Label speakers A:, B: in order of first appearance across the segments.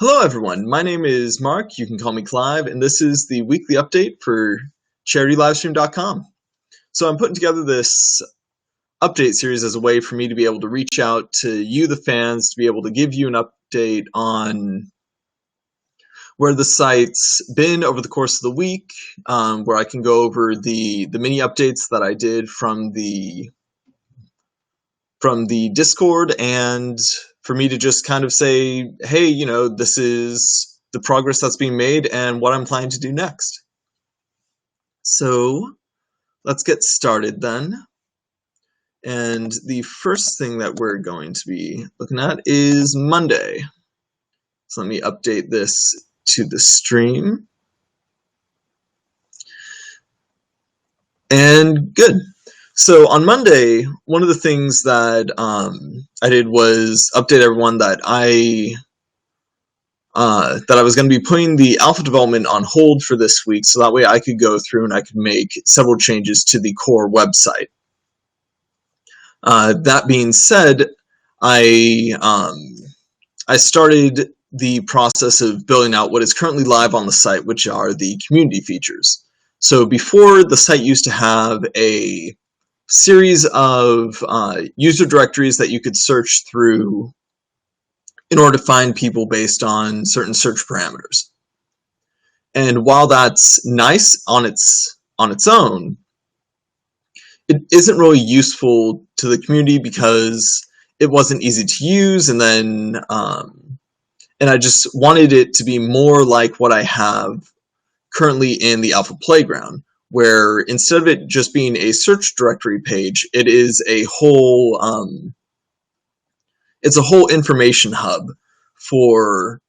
A: Hello everyone, my name is Mark, you can call me Clive, and this is the weekly update for CharityLiveStream.com. So I'm putting together this update series as a way for me to be able to reach out to you, the fans, to be able to give you an update on where the site's been over the course of the week, where I can go over the mini updates that I did from the Discord, and for me to just kind of say, hey, this is the progress that's being made and what I'm planning to do next. So let's get started then. And the first thing that we're going to be looking at is Monday. So let me update this to the stream. And good. So on Monday, one of the things that I did was update everyone that I was going to be putting the alpha development on hold for this week, so that way I could go through and I could make several changes to the core website. That being said, I started the process of building out what is currently live on the site, which are the community features. So before, the site used to have a series of user directories that you could search through in order to find people based on certain search parameters. And while that's nice on its own, it isn't really useful to the community because it wasn't easy to use, and then and I just wanted it to be more like what I have currently in the Alpha Playground, where instead of it just being a search directory page, it is a whole information hub for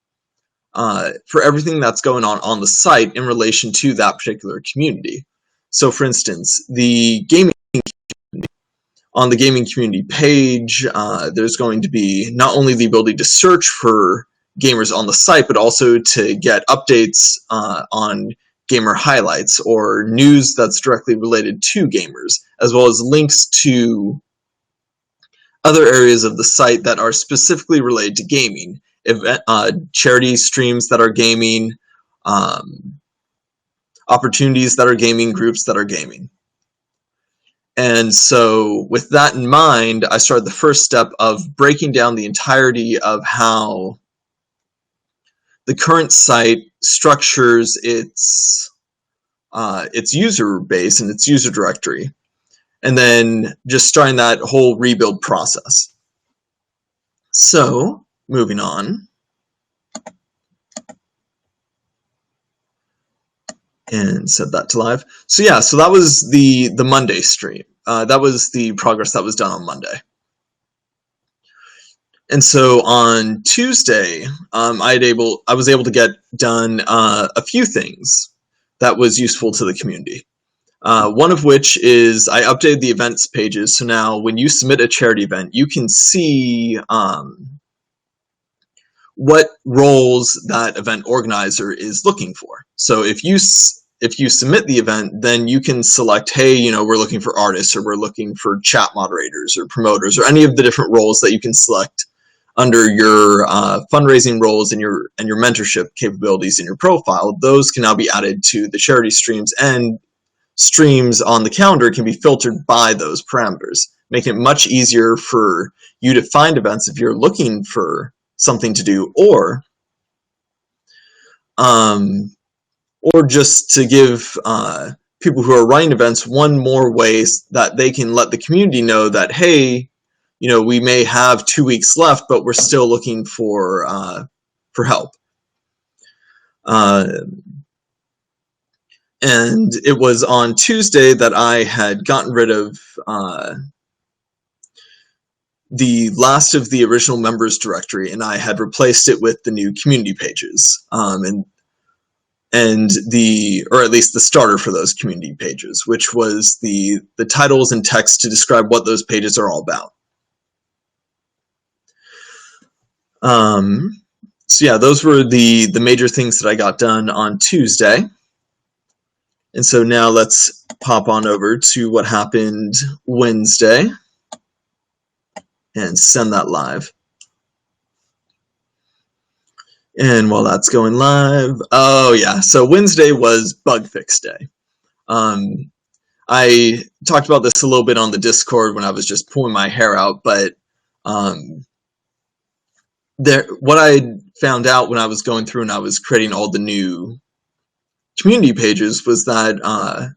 A: everything that's going on the site in relation to that particular community. So for instance, the gaming community, on the gaming community page, there's going to be not only the ability to search for gamers on the site, but also to get updates on gamer highlights or news that's directly related to gamers, as well as links to other areas of the site that are specifically related to gaming, charity streams that are gaming, opportunities that are gaming, groups that are gaming. And so with that in mind, I started the first step of breaking down the entirety of how the current site structures its user base and its user directory, and then just starting that whole rebuild process. So moving on, and set that to live. So yeah, so that was the Monday stream. That was the progress that was done on Monday. And so on Tuesday, I was able to get done a few things that was useful to the community. One of which is I updated the events pages, so now when you submit a charity event, you can see what roles that event organizer is looking for. So if you submit the event, then you can select, hey, we're looking for artists, or we're looking for chat moderators or promoters, or any of the different roles that you can select under your fundraising roles and your mentorship capabilities in your profile. Those can now be added to the charity streams, and streams on the calendar can be filtered by those parameters, making it much easier for you to find events if you're looking for something to do, or just to give people who are running events one more ways that they can let the community know that, hey, we may have 2 weeks left, but we're still looking for help. And it was on Tuesday that I had gotten rid of the last of the original members directory, and I had replaced it with the new community pages, or at least the starter for those community pages, which was the titles and text to describe what those pages are all about. So yeah, those were the major things that I got done on Tuesday. And so now let's pop on over to what happened Wednesday and send that live. And while that's going live, oh yeah, so Wednesday was bug fix day. I talked about this a little bit on the Discord when I was just pulling my hair out, but what I found out when I was going through and I was creating all the new community pages was that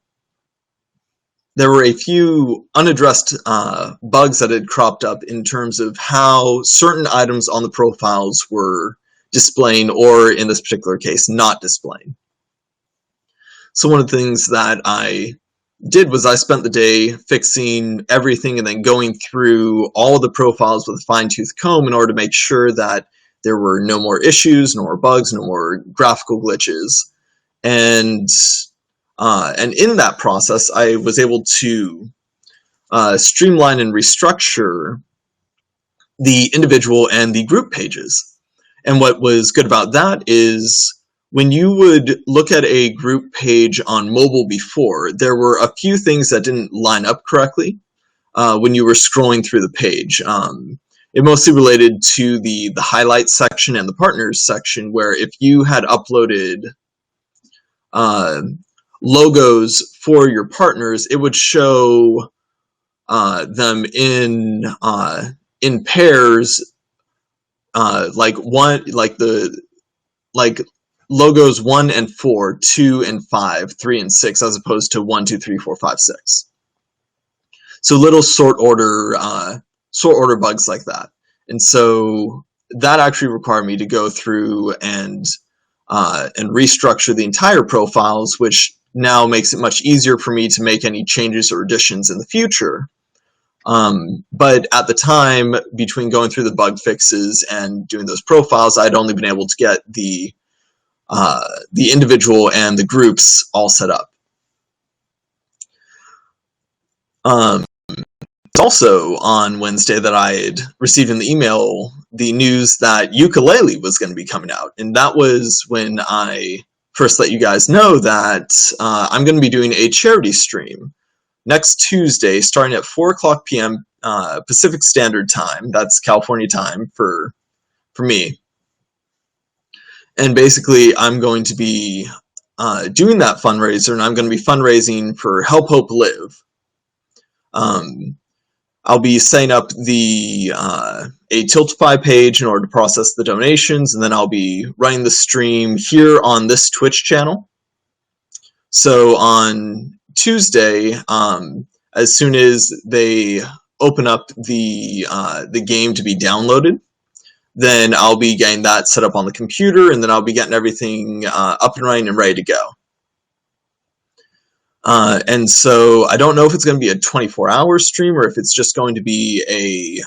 A: there were a few unaddressed bugs that had cropped up in terms of how certain items on the profiles were displaying, or in this particular case, not displaying. So one of the things that I did was I spent the day fixing everything and then going through all of the profiles with a fine-tooth comb in order to make sure that there were no more issues, no more bugs, no more graphical glitches. And in that process, I was able to streamline and restructure the individual and the group pages. And what was good about that is when you would look at a group page on mobile before, there were a few things that didn't line up correctly when you were scrolling through the page. It mostly related to the highlights section and the partners section, where if you had uploaded logos for your partners, it would show them in pairs, like logos 1 and 4, 2 and 5, 3 and 6, as opposed to 1, 2, 3, 4, 5, 6. So little sort order bugs like that. And so that actually required me to go through and restructure the entire profiles, which now makes it much easier for me to make any changes or additions in the future. But at the time, between going through the bug fixes and doing those profiles, I'd only been able to get the individual and the groups all set up. Also on Wednesday that I had received in the email the news that Ukulele was going to be coming out, and that was when I first let you guys know that I'm going to be doing a charity stream next Tuesday starting at 4:00 p.m. Pacific Standard Time. That's California time for me. And basically I'm going to be doing that fundraiser, and I'm going to be fundraising for Help Hope Live. I'll be setting up a Tiltify page in order to process the donations, and then I'll be running the stream here on this Twitch channel. So on Tuesday, as soon as they open up the game to be downloaded, then I'll be getting that set up on the computer, and then I'll be getting everything up and running and ready to go. And so I don't know if it's going to be a 24-hour stream or if it's just going to be a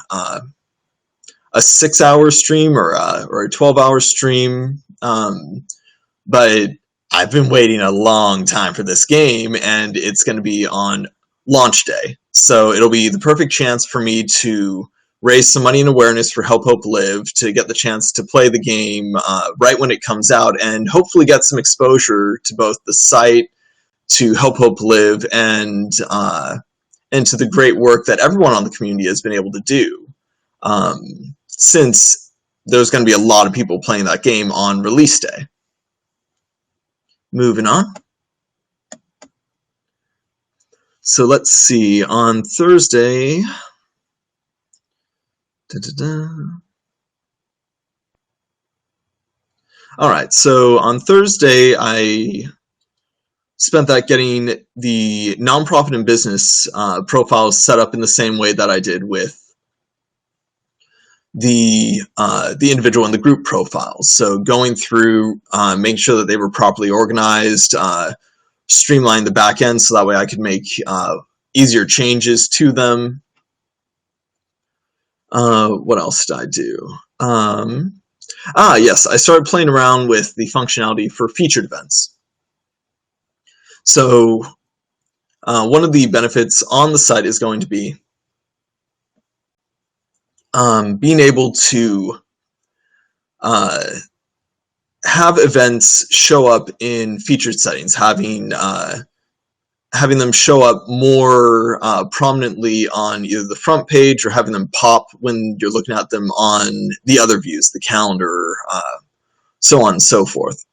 A: 6-hour stream or a 12-hour stream. But I've been waiting a long time for this game, and it's going to be on launch day. So it'll be the perfect chance for me to raise some money and awareness for Help Hope Live, to get the chance to play the game right when it comes out, and hopefully get some exposure to both the site, to Help Hope Live, and to the great work that everyone on the community has been able to do, since there's going to be a lot of people playing that game on release day. Moving on. So let's see, on Thursday, Alright, so on Thursday I spent that getting the nonprofit and business profiles set up in the same way that I did with the individual and the group profiles. So going through, making sure that they were properly organized, streamline the back end so that way I could make easier changes to them. What else did I do? Yes, I started playing around with the functionality for featured events. So one of the benefits on the site is going to be being able to have events show up in featured settings, having them show up more prominently on either the front page or having them pop when you're looking at them on the other views, the calendar, so on and so forth.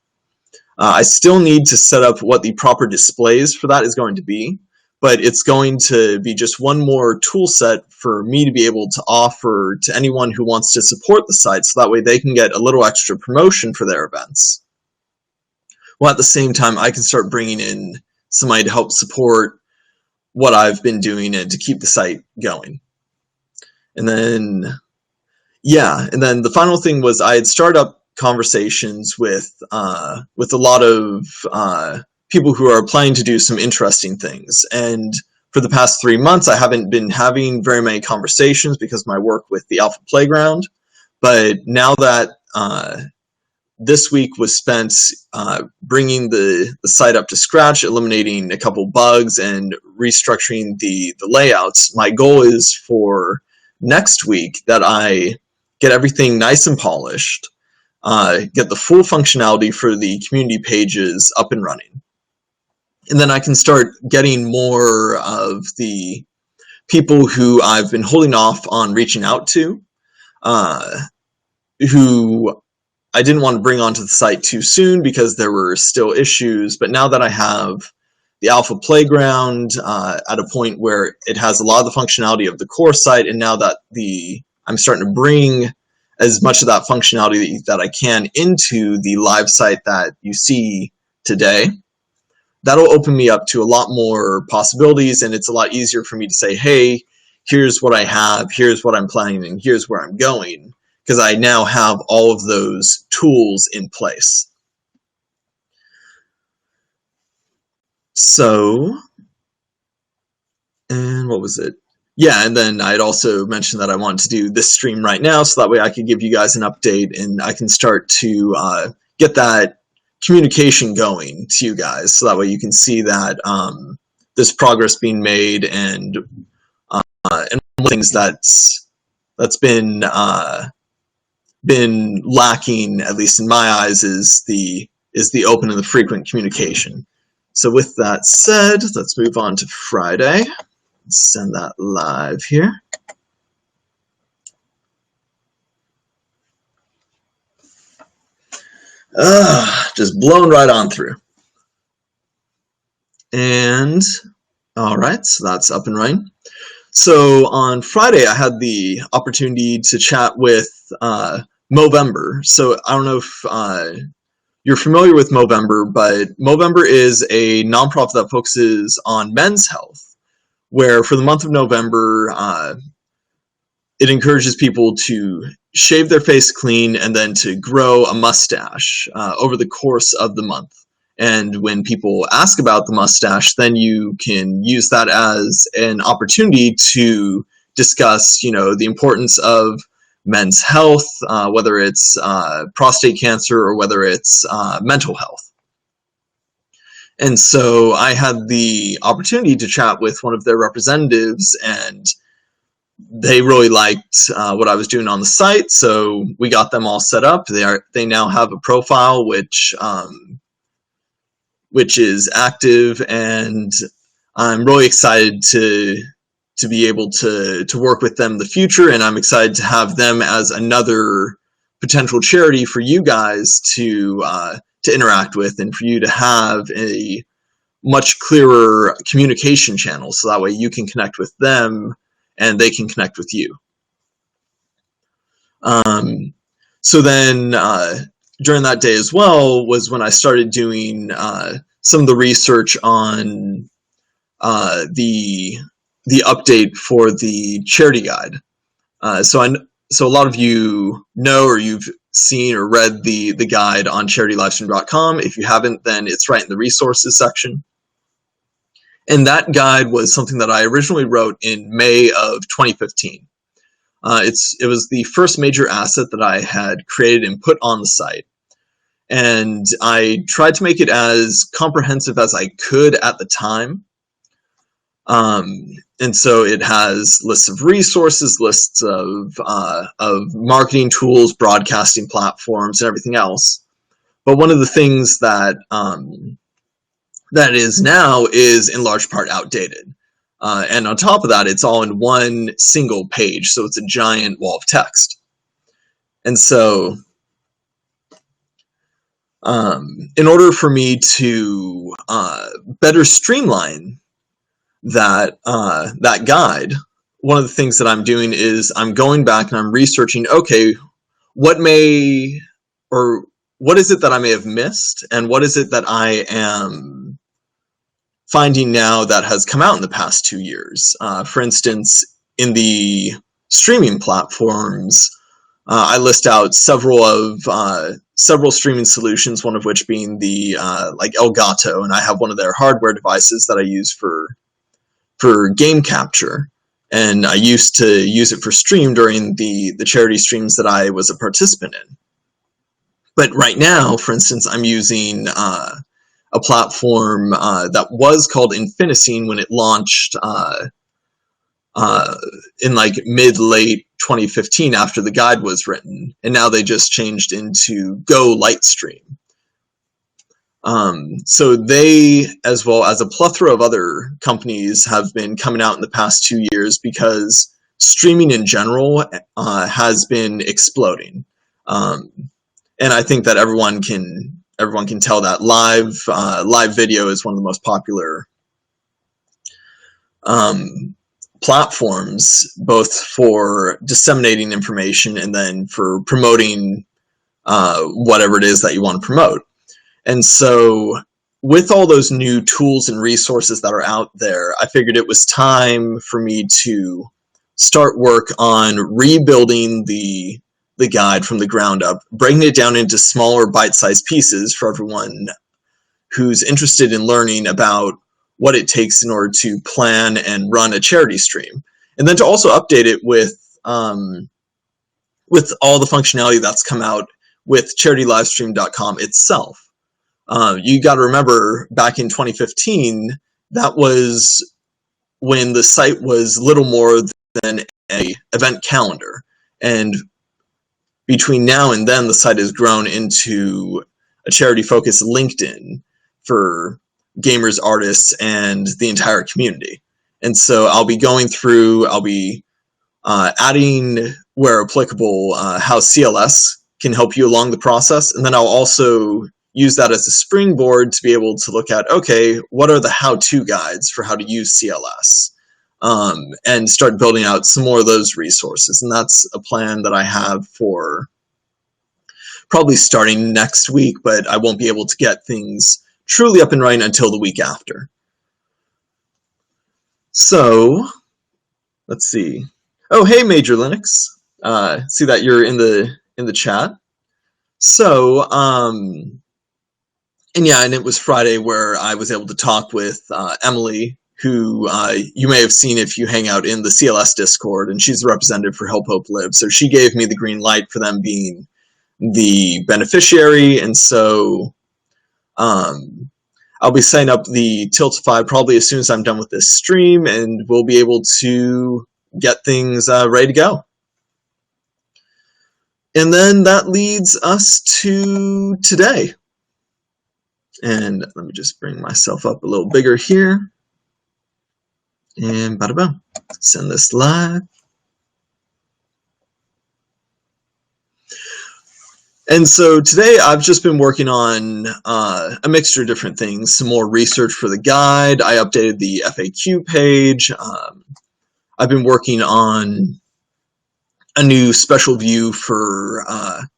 A: I still need to set up what the proper displays for that is going to be, but it's going to be just one more tool set for me to be able to offer to anyone who wants to support the site, so that way they can get a little extra promotion for their events. While at the same time, I can start bringing in somebody to help support what I've been doing and to keep the site going. And then, yeah, and then the final thing was I had started up conversations with a lot of people who are planning to do some interesting things. And for the past 3 months, I haven't been having very many conversations because of my work with the Alpha Playground. But now that this week was spent bringing the site up to scratch, eliminating a couple bugs, and restructuring the layouts, my goal is for next week that I get everything nice and polished, get the full functionality for the community pages up and running. And then I can start getting more of the people who I've been holding off on reaching out to, who I didn't want to bring onto the site too soon because there were still issues. But now that I have the Alpha Playground at a point where it has a lot of the functionality of the core site, and now that I'm starting to bring as much of that functionality that I can into the live site that you see today, that'll open me up to a lot more possibilities, and it's a lot easier for me to say, hey, here's what I have, here's what I'm planning, and here's where I'm going, because I now have all of those tools in place. So, and what was it? Yeah, and then I'd also mentioned that I wanted to do this stream right now, so that way I could give you guys an update and I can start to get that communication going to you guys, so that way you can see that there's progress being made, and one of the things that's been lacking, at least in my eyes, is the open and the frequent communication. So with that said, let's move on to Friday. Send that live here. Just blown right on through. And all right, so that's up and running. So on Friday, I had the opportunity to chat with Movember. So I don't know if you're familiar with Movember, but Movember is a nonprofit that focuses on men's health, where for the month of November, it encourages people to shave their face clean and then to grow a mustache over the course of the month. And when people ask about the mustache, then you can use that as an opportunity to discuss, the importance of men's health, whether it's prostate cancer or whether it's mental health. And so I had the opportunity to chat with one of their representatives, and they really liked what I was doing on the site. So we got them all set up. They now have a profile which is active, and I'm really excited to be able to work with them in the future, and I'm excited to have them as another potential charity for you guys to interact with, and for you to have a much clearer communication channel, so that way you can connect with them and they can connect with you. So then during that day as well was when I started doing some of the research on the update for the charity guide. So a lot of you know, or you've seen or read the guide on CharityLiveStream.com. If you haven't, then it's right in the resources section. And that guide was something that I originally wrote in May of 2015. It was the first major asset that I had created and put on the site. And I tried to make it as comprehensive as I could at the time. And so it has lists of resources, lists of marketing tools, broadcasting platforms, and everything else. But one of the things that is now is in large part outdated. And on top of that, it's all in one single page, so it's a giant wall of text. And so in order for me to better streamline that that guide, one of the things that I'm doing is I'm going back and I'm researching, okay, what is it that I may have missed, and what is it that I am finding now that has come out in the past 2 years. For instance, in the streaming platforms, I list out several streaming solutions, one of which being the like Elgato, and I have one of their hardware devices that I use for game capture, and I used to use it for stream during the charity streams that I was a participant in. But right now, for instance, I'm using a platform that was called Infiniscene when it launched in like mid-late 2015 after the guide was written, and now they just changed into Go Lightstream. So they, as well as a plethora of other companies, have been coming out in the past 2 years because streaming in general has been exploding. And I think that everyone can tell that live video is one of the most popular platforms, both for disseminating information and then for promoting whatever it is that you want to promote. And so with all those new tools and resources that are out there, I figured it was time for me to start work on rebuilding the guide from the ground up, breaking it down into smaller bite-sized pieces for everyone who's interested in learning about what it takes in order to plan and run a charity stream, and then to also update it with all the functionality that's come out with CharityLiveStream.com itself. You got to remember, back in 2015, that was when the site was little more than an event calendar, and between now and then, the site has grown into a charity-focused LinkedIn for gamers, artists, and the entire community. And so I'll be going through, I'll be adding, where applicable, how CLS can help you along the process, and then I'll also use that as a springboard to be able to look at, okay, what are the how-to guides for how to use CLS? And start building out some more of those resources. And that's a plan that I have for probably starting next week, but I won't be able to get things truly up and running until the week after. So, let's see. Oh, hey, Major Linux. See that you're in the chat. So, and yeah, and it was Friday where I was able to talk with Emily, who you may have seen if you hang out in the CLS Discord, and she's the representative for Help Hope Live. So she gave me the green light for them being the beneficiary, and so I'll be setting up the Tiltify probably as soon as I'm done with this stream, and we'll be able to get things ready to go. And then that leads us to today. And let me just bring myself up a little bigger here. And bada boom, send this live. And so today I've just been working on a mixture of different things, some more research for the guide. I updated the FAQ page. I've been working on a new special view for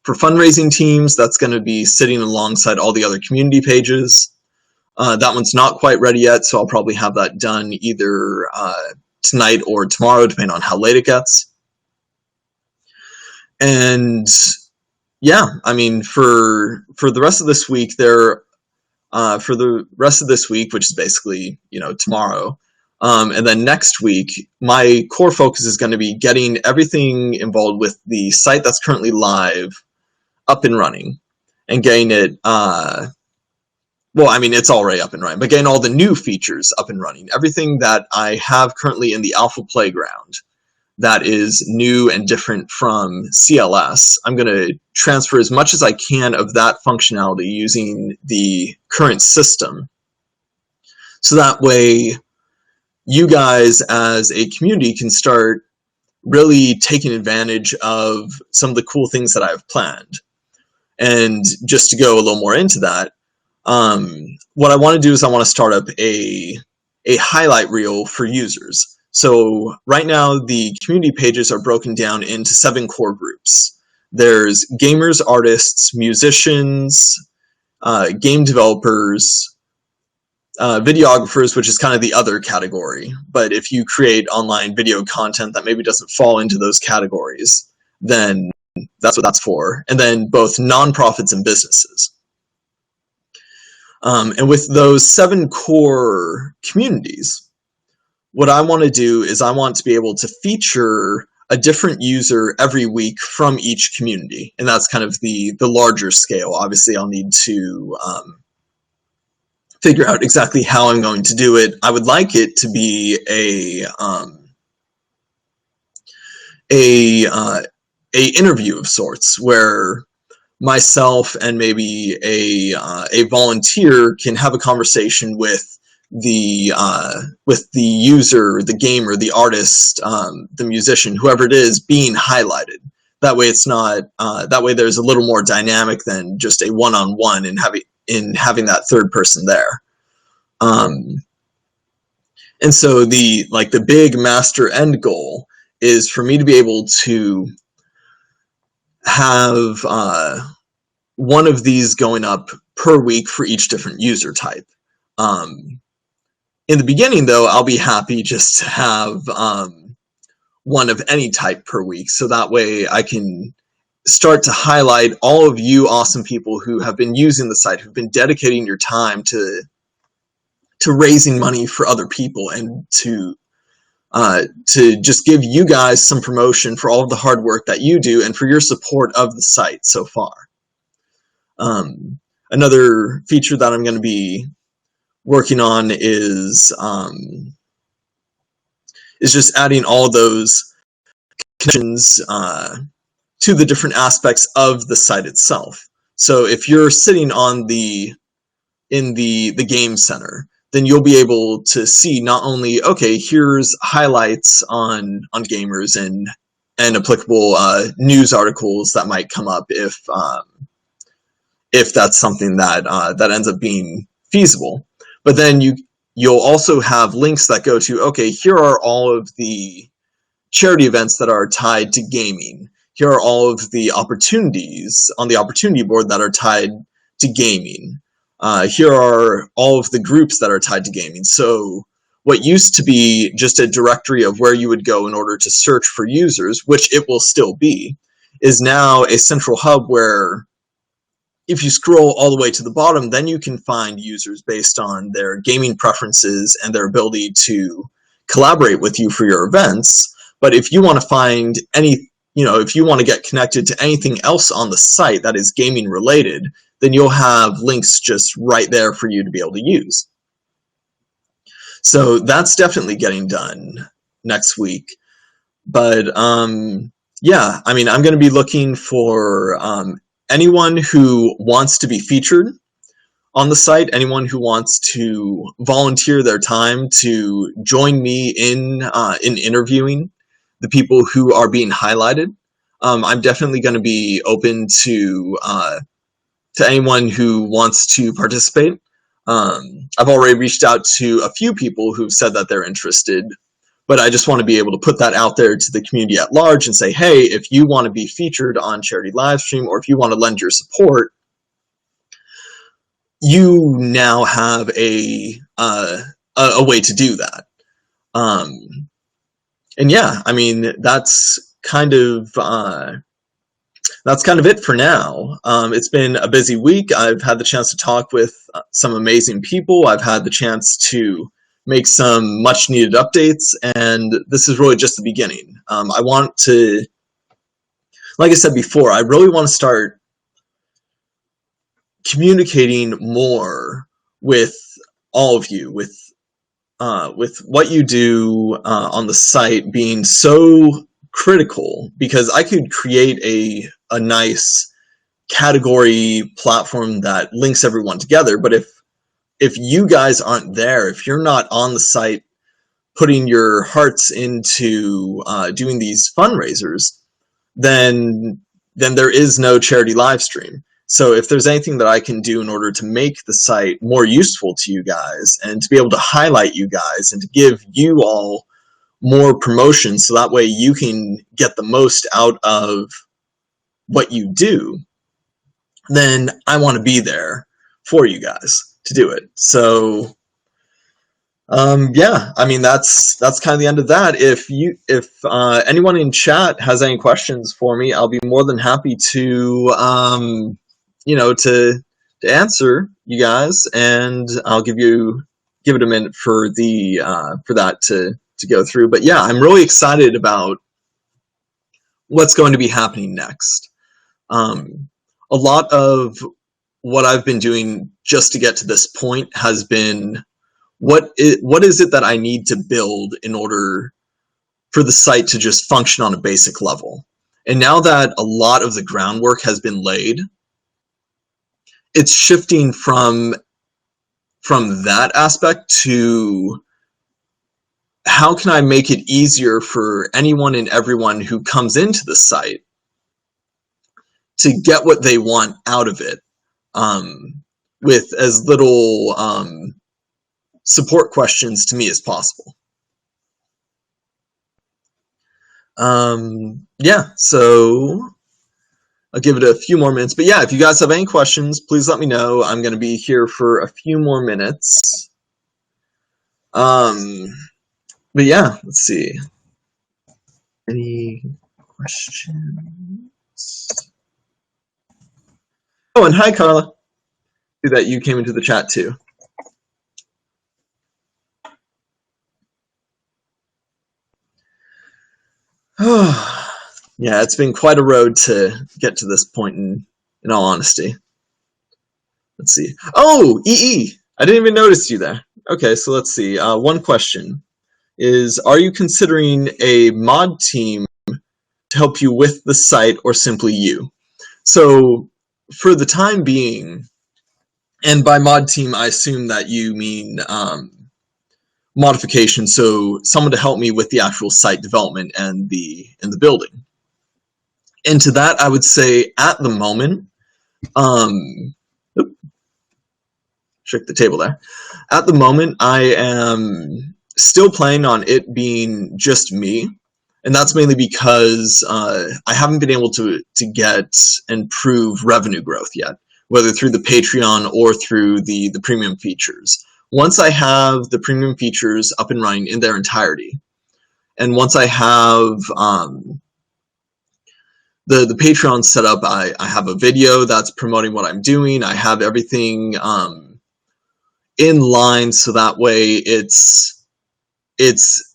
A: fundraising teams that's going to be sitting alongside all the other community pages. That one's not quite ready yet, so I'll probably have that done either tonight or tomorrow, depending on how late it gets. And yeah, I mean, for the rest of this week, which is basically, you know, tomorrow, and then next week, my core focus is going to be getting everything involved with the site that's currently live up and running, and getting it, well, I mean, it's already up and running, but getting all the new features up and running. Everything that I have currently in the alpha playground that is new and different from CLS, I'm going to transfer as much as I can of that functionality using the current system. So that way, you guys as a community can start really taking advantage of some of the cool things that I've planned. And just to go a little more into that, what I want to do is I want to start up a highlight reel for users. So right now the community pages are broken down into 7 core groups. There's gamers, artists, musicians, game developers, videographers, which is kind of the other category. But if you create online video content that maybe doesn't fall into those categories, then that's what that's for. And then both nonprofits and businesses. And with those 7 core communities, what I want to do is I want to be able to feature a different user every week from each community. And that's kind of the larger scale. Obviously, I'll need to figure out exactly how I'm going to do it. I would like it to be a interview of sorts, where myself and maybe a volunteer can have a conversation with the user, the gamer, the artist, the musician, whoever it is, being highlighted. That way, it's not. That way, there's a little more dynamic than just a one-on-one in having that third person there. And so the big master end goal is for me to be able to have one of these going up per week for each different user type. In the beginning, though, I'll be happy just to have one of any type per week, so that way I can start to highlight all of you awesome people who have been using the site, who've been dedicating your time to raising money for other people, and to just give you guys some promotion for all of the hard work that you do and for your support of the site so far. Another feature that I'm going to be working on is just adding all those connections to the different aspects of the site itself. So if you're sitting in the game center, then you'll be able to see not only, okay, here's highlights on gamers and applicable news articles that might come up if that's something that ends up being feasible. But then you'll also have links that go to, okay, here are all of the charity events that are tied to gaming. Here are all of the opportunities on the opportunity board that are tied to gaming. Here are all of the groups that are tied to gaming. So what used to be just a directory of where you would go in order to search for users, which it will still be, is now a central hub where if you scroll all the way to the bottom, then you can find users based on their gaming preferences and their ability to collaborate with you for your events. But if you want to find if you want to get connected to anything else on the site that is gaming related, then you'll have links just right there for you to be able to use. So that's definitely getting done next week. But yeah, I mean, I'm going to be looking for anyone who wants to be featured on the site, anyone who wants to volunteer their time to join me in interviewing the people who are being highlighted. I'm definitely going to be open to anyone who wants to participate. I've already reached out to a few people who've said that they're interested, but I just want to be able to put that out there to the community at large and say, hey, if you want to be featured on Charity Livestream, or if you want to lend your support, you now have a way to do that. And yeah, I mean, that's kind of it for now. It's been a busy week. I've had the chance to talk with some amazing people. I've had the chance to make some much needed updates, and this is really just the beginning. I want to, like I said before, I really want to start communicating more with all of you, with what you do on the site being so critical, because I could create a nice category platform that links everyone together, but if you guys aren't there, if you're not on the site putting your hearts into doing these fundraisers, then there is no Charity Livestream. So if there's anything that I can do in order to make the site more useful to you guys and to be able to highlight you guys and to give you all more promotion so that way you can get the most out of what you do, then I want to be there for you guys to do it. So yeah, I mean that's kind of the end of that. If anyone in chat has any questions for me, I'll be more than happy to to answer you guys, and I'll give it a minute for that to go through. But yeah, I'm really excited about what's going to be happening next. A lot of what I've been doing just to get to this point has been what is it that I need to build in order for the site to just function on a basic level. And now that a lot of the groundwork has been laid, it's shifting from that aspect to how can I make it easier for anyone and everyone who comes into the site to get what they want out of it, with as little support questions to me as possible. Yeah, so I'll give it a few more minutes. But yeah, if you guys have any questions, please let me know. I'm going to be here for a few more minutes. But yeah, let's see. Any questions? Oh, and hi, Carla. See that you came into the chat too. Yeah, it's been quite a road to get to this point, in all honesty. Let's see. Oh, EE! I didn't even notice you there. Okay, so let's see. One question is, are you considering a mod team to help you with the site, or simply you? So, for the time being, and by mod team, I assume that you mean modification, so someone to help me with the actual site development and the building. And to that, I would say at the moment, check the table there. At the moment, I am still planning on it being just me, and that's mainly because I haven't been able to get and prove revenue growth yet, whether through the Patreon or through the premium features. Once I have the premium features up and running in their entirety, and once I have the Patreon set up, I have a video that's promoting what I'm doing. I have everything in line, so that way it's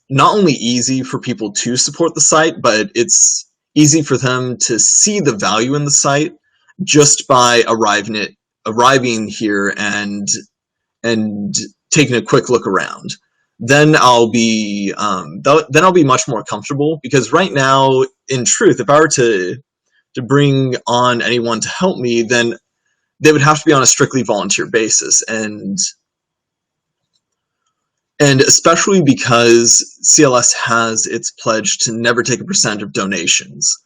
A: not only easy for people to support the site, but it's easy for them to see the value in the site just by arriving here and taking a quick look around. Then I'll be much more comfortable, because right now, in truth, if I were to bring on anyone to help me, then they would have to be on a strictly volunteer basis, and especially because CLS has its pledge to never take a percent of donations,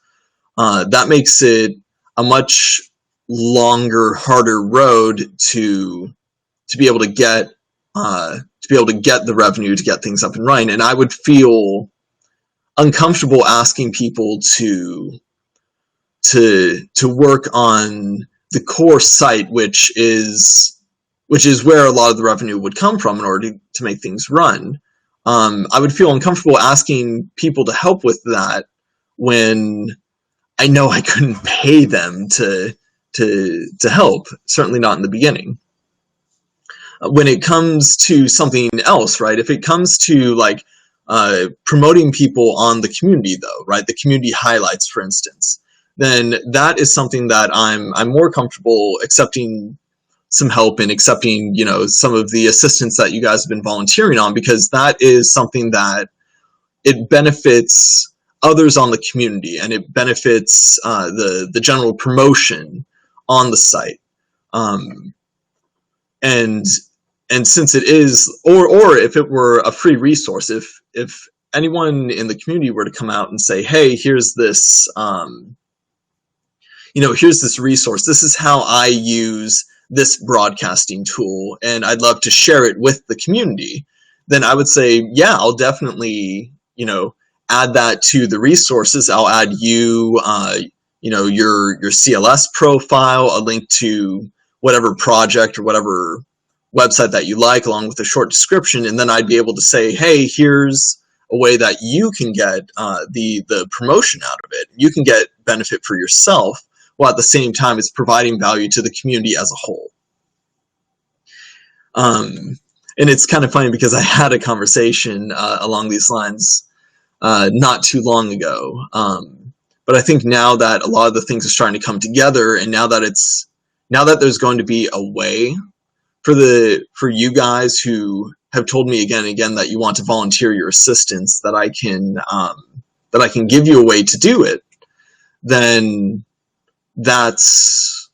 A: that makes it a much longer, harder road to be able to get the revenue to get things up and running. And I would feel uncomfortable asking people to work on the core site, which is where a lot of the revenue would come from in order to make things run. I would feel uncomfortable asking people to help with that when I know I couldn't pay them to help, certainly not in the beginning. When it comes to something else, right? If it comes to like promoting people on the community, though, right? The community highlights, for instance, then that is something that I'm more comfortable accepting some help and accepting, some of the assistance that you guys have been volunteering on, because that is something that it benefits others on the community, and it benefits the general promotion on the site. And since it is, or if it were a free resource, if anyone in the community were to come out and say, hey, here's this here's this resource. This is how I use this broadcasting tool, and I'd love to share it with the community. Then I would say, yeah, I'll definitely, add that to the resources. I'll add you, your CLS profile, a link to whatever project or whatever website that you like, along with a short description, and then I'd be able to say, hey, here's a way that you can get the promotion out of it. You can get benefit for yourself, while at the same time it's providing value to the community as a whole. And it's kind of funny because I had a conversation along these lines not too long ago. But I think now that a lot of the things are starting to come together, and now that there's going to be a way for you guys who have told me again and again that you want to volunteer your assistance, that I can give you a way to do it, then that's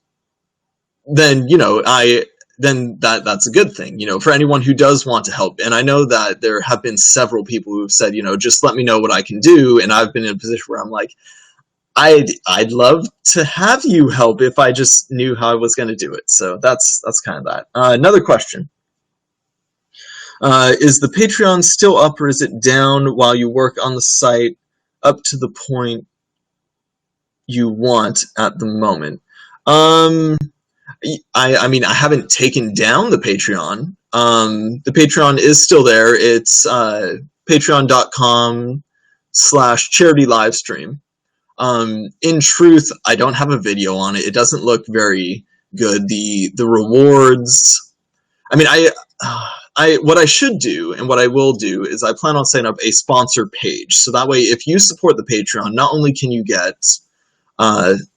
A: a good thing, for anyone who does want to help. And I know that there have been several people who have said, just let me know what I can do. And I've been in a position where I'm like, I'd love to have you help if I just knew how I was going to do it. So that's kind of that. Another question. Is the Patreon still up, or is it down while you work on the site up to the point you want at the moment? I mean, I haven't taken down the Patreon. The Patreon is still there. It's patreon.com/CharityLiveStream. In truth, I don't have a video on it. It doesn't look very good. The rewards, I mean, what I should do and what I will do is I plan on setting up a sponsor page. So that way, if you support the Patreon, not only can you get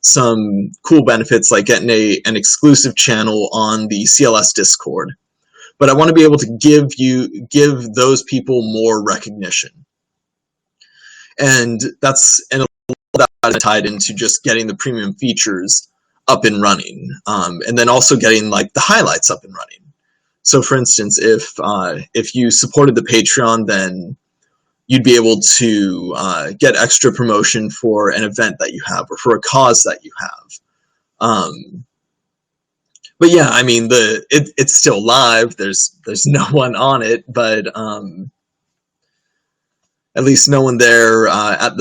A: some cool benefits like getting an exclusive channel on the CLS Discord, but I want to be able to give those people more recognition. And a lot of that is tied into just getting the premium features up and running, and then also getting like the highlights up and running. So for instance, if you supported the Patreon, then you'd be able to get extra promotion for an event that you have or for a cause that you have. But yeah, I mean, it's still live. There's no one on it, but at least no one there at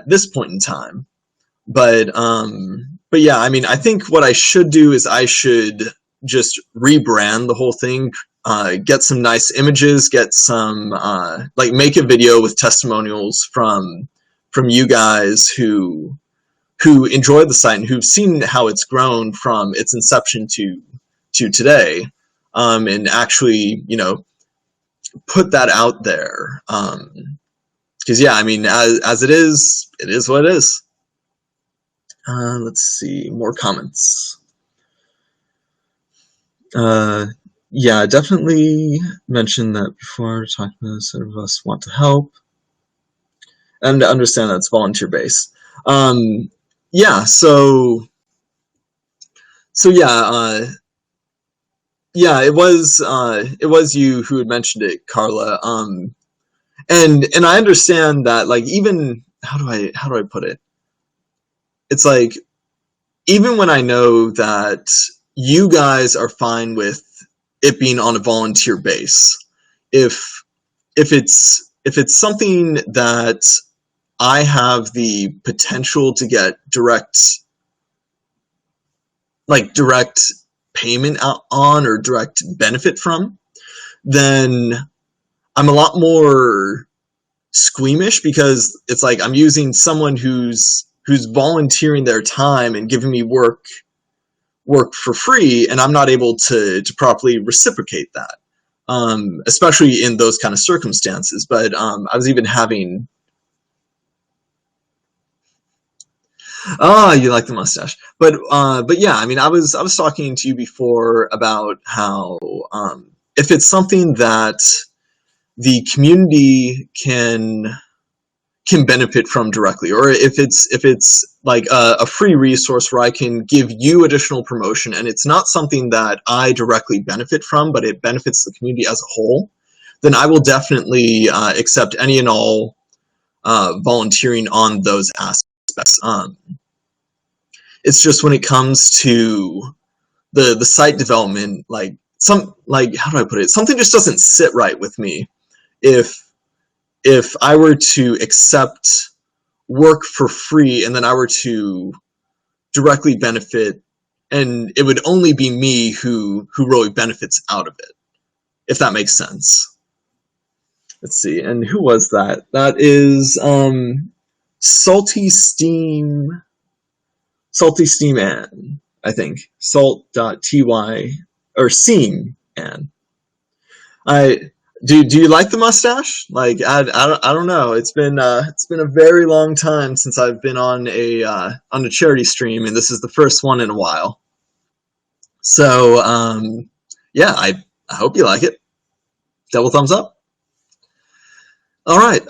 A: this point in time. But yeah, I mean, I think what I should do is I should just rebrand the whole thing, get some nice images, get some make a video with testimonials from you guys who enjoy the site and who've seen how it's grown from its inception to today, and actually put that out there, because yeah, I mean, as it is what it is. Let's see, more comments. Yeah, definitely mentioned that before, talking about some of us want to help and to understand that it's volunteer based. Yeah, so yeah, yeah, it was you who had mentioned it, Carla. And I understand that, like, even how do I put it? It's like, even when I know that you guys are fine with it being on a volunteer base, if it's something that I have the potential to get direct payment on or direct benefit from, then I'm a lot more squeamish, because it's like I'm using someone who's volunteering their time and giving me work for free, and I'm not able to properly reciprocate that, especially in those kind of circumstances. But I was even having... you like the mustache. But yeah, I mean, I was talking to you before about how if it's something that the community can benefit from directly, or if it's like a free resource where I can give you additional promotion, and it's not something that I directly benefit from, but it benefits the community as a whole, then I will definitely accept any and all volunteering on those aspects. It's just when it comes to the site development, like how do I put it? Something just doesn't sit right with me. If I were to accept work for free and then I were to directly benefit, and it would only be me who really benefits out of it, if that makes sense. Let's see, and who was that? That is Salty Steam Ann, I think. Salt.ty or Seam Ann. Do you like the mustache? Like I don't know. It's been a very long time since I've been on a charity stream, and this is the first one in a while. So yeah, I hope you like it. Double thumbs up. All right.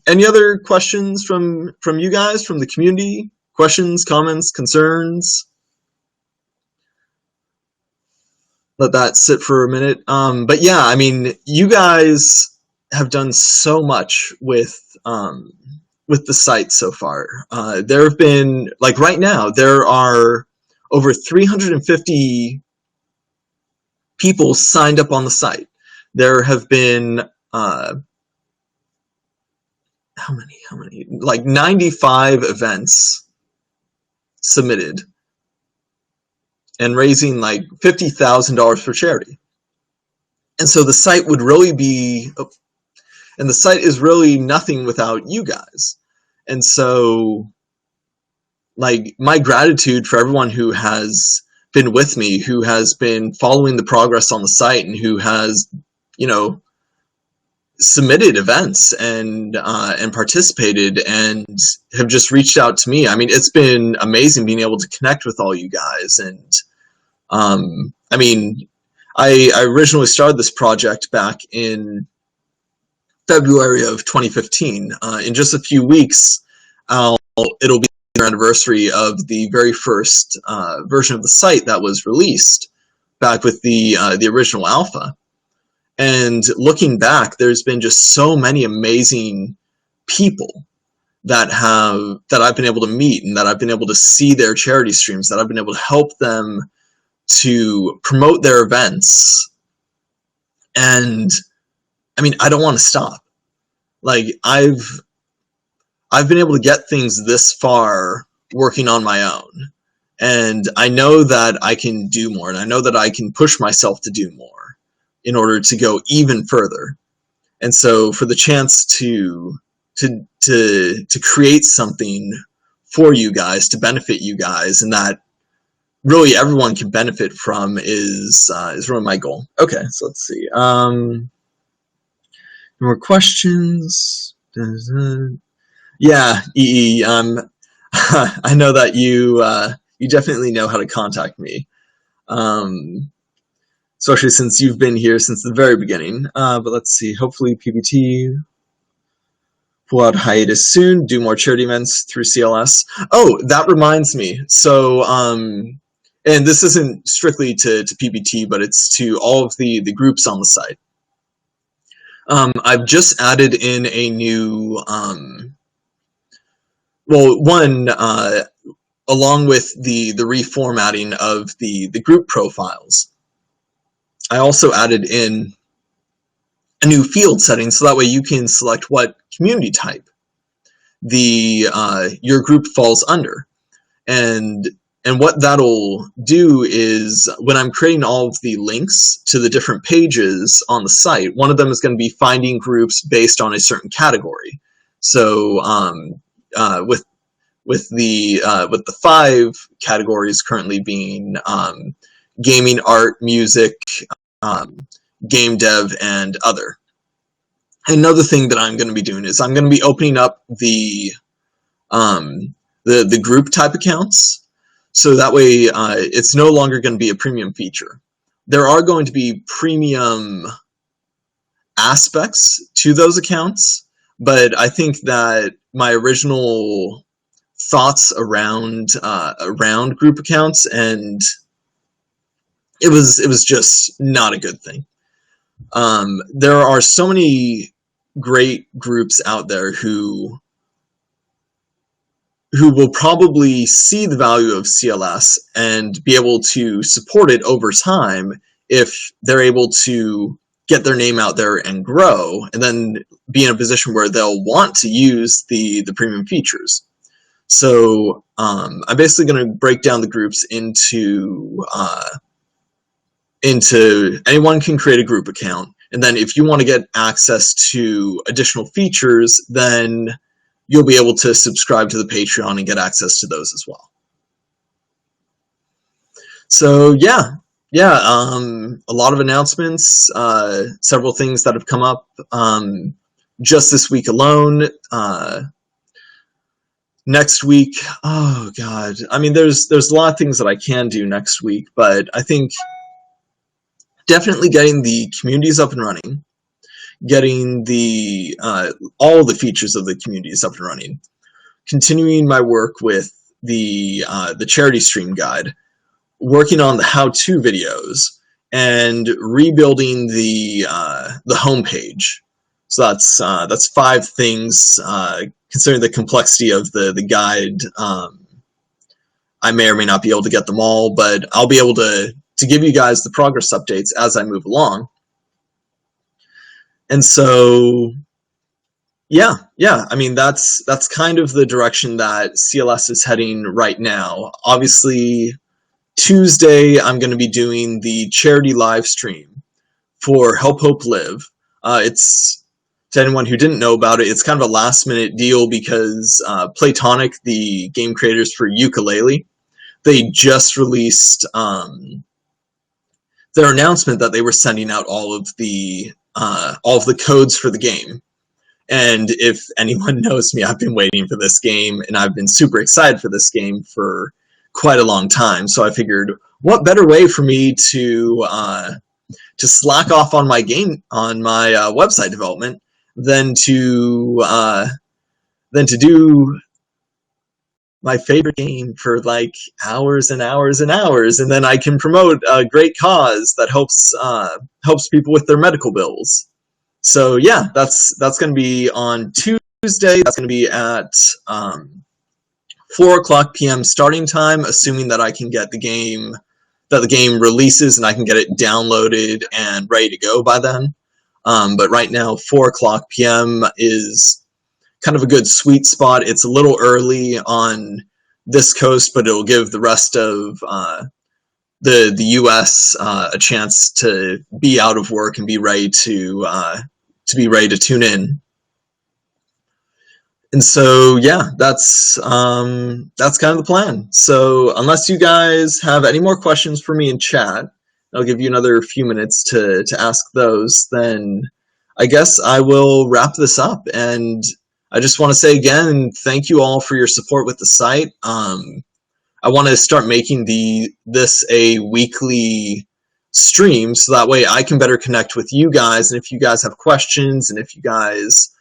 A: Any other questions from you guys, from the community? Questions, comments, concerns? Let that sit for a minute. But yeah, I mean, you guys have done so much with the site so far. There have been, like right now, there are over 350 people signed up on the site. There have been how many? Like 95 events submitted and raising like $50,000 for charity. And so the site would really be, and the site is really nothing without you guys. And so, like, my gratitude for everyone who has been with me, who has been following the progress on the site, and who has, you know, submitted events and participated and have just reached out to me. I mean, it's been amazing being able to connect with all you guys. And I mean, I originally started this project back in February of 2015. In just a few weeks, it'll be the anniversary of the very first version of the site that was released back with the original alpha. And looking back, there's been just so many amazing people that I've been able to meet, and that I've been able to see their charity streams, that I've been able to help them to promote their events. And I mean, I don't want to stop. Like, I've been able to get things this far working on my own, and I know that I can do more, and I know that I can push myself to do more in order to go even further. And so for the chance to create something for you guys, to benefit you guys, and that really everyone can benefit from is really my goal. Okay, so let's see. More questions? Yeah, EE. I know that you definitely know how to contact me. Especially since you've been here since the very beginning. But let's see, hopefully PBT pull out hiatus soon, do more charity events through CLS. Oh, that reminds me. So, and this isn't strictly to PBT, but it's to all of the groups on the site. I've just added in a new, well, one, along with the reformatting of the group profiles, I also added in a new field setting, so that way you can select what community type your group falls under. And what that'll do is, when I'm creating all of the links to the different pages on the site, one of them is going to be finding groups based on a certain category. So with the 5 categories currently being gaming, art, music, game dev, and other. Another thing that I'm going to be doing is I'm going to be opening up the group type accounts, so that way it's no longer going to be a premium feature. There are going to be premium aspects to those accounts, but I think that my original thoughts around group accounts, and it was just not a good thing. There are so many great groups out there who who will probably see the value of CLS and be able to support it over time if they're able to get their name out there and grow, and then be in a position where they'll want to use the premium features. So I'm basically going to break down the groups into anyone can create a group account, and then if you want to get access to additional features, then you'll be able to subscribe to the Patreon and get access to those as well. So yeah, a lot of announcements, several things that have come up just this week alone. Next week, oh god, I mean, there's a lot of things that I can do next week, but I think definitely getting the communities up and running, getting the all the features of the communities up and running, continuing my work with the CharityStream guide, working on the how-to videos, and rebuilding the homepage. So that's 5 things. Considering the complexity of the guide, I may or may not be able to get them all, but I'll be able to give you guys the progress updates as I move along. And so, yeah, I mean, that's kind of the direction that CLS is heading right now. Obviously, Tuesday, I'm going to be doing the charity live stream for Help Hope Live. It's, to anyone who didn't know about it, it's kind of a last-minute deal because Platonic, the game creators for Yooka-Laylee, they just released their announcement that they were sending out all of the codes for the game. And if anyone knows me, I've been waiting for this game, and I've been super excited for this game for quite a long time. So I figured, what better way for me to slack off on my website development than to do my favorite game for like hours and hours and hours, and then I can promote a great cause that helps people with their medical bills. So yeah, that's going to be on Tuesday. That's going to be at 4:00 p.m. starting time, assuming that I can get the game releases and I can get it downloaded and ready to go by then. But right now, 4:00 p.m. is kind of a good sweet spot. It's a little early on this coast, but it'll give the rest of the U.S. A chance to be out of work and be ready to tune in. And so yeah, that's kind of the plan. So unless you guys have any more questions for me in chat, I'll give you another few minutes to ask those, then I guess I will wrap this up. And I just want to say again, thank you all for your support with the site. I want to start making this a weekly stream, so that way I can better connect with you guys. And if you guys have questions, and if you guys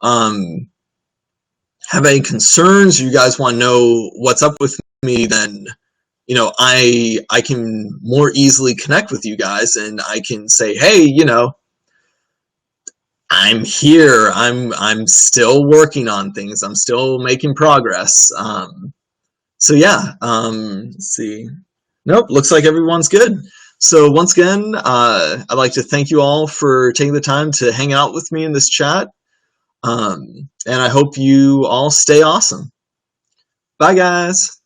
A: have any concerns, or you guys want to know what's up with me, then I can more easily connect with you guys, and I can say, hey, I'm here. I'm still working on things. I'm still making progress. So yeah, let's see. Nope, looks like everyone's good. So once again, I'd like to thank you all for taking the time to hang out with me in this chat. And I hope you all stay awesome. Bye, guys.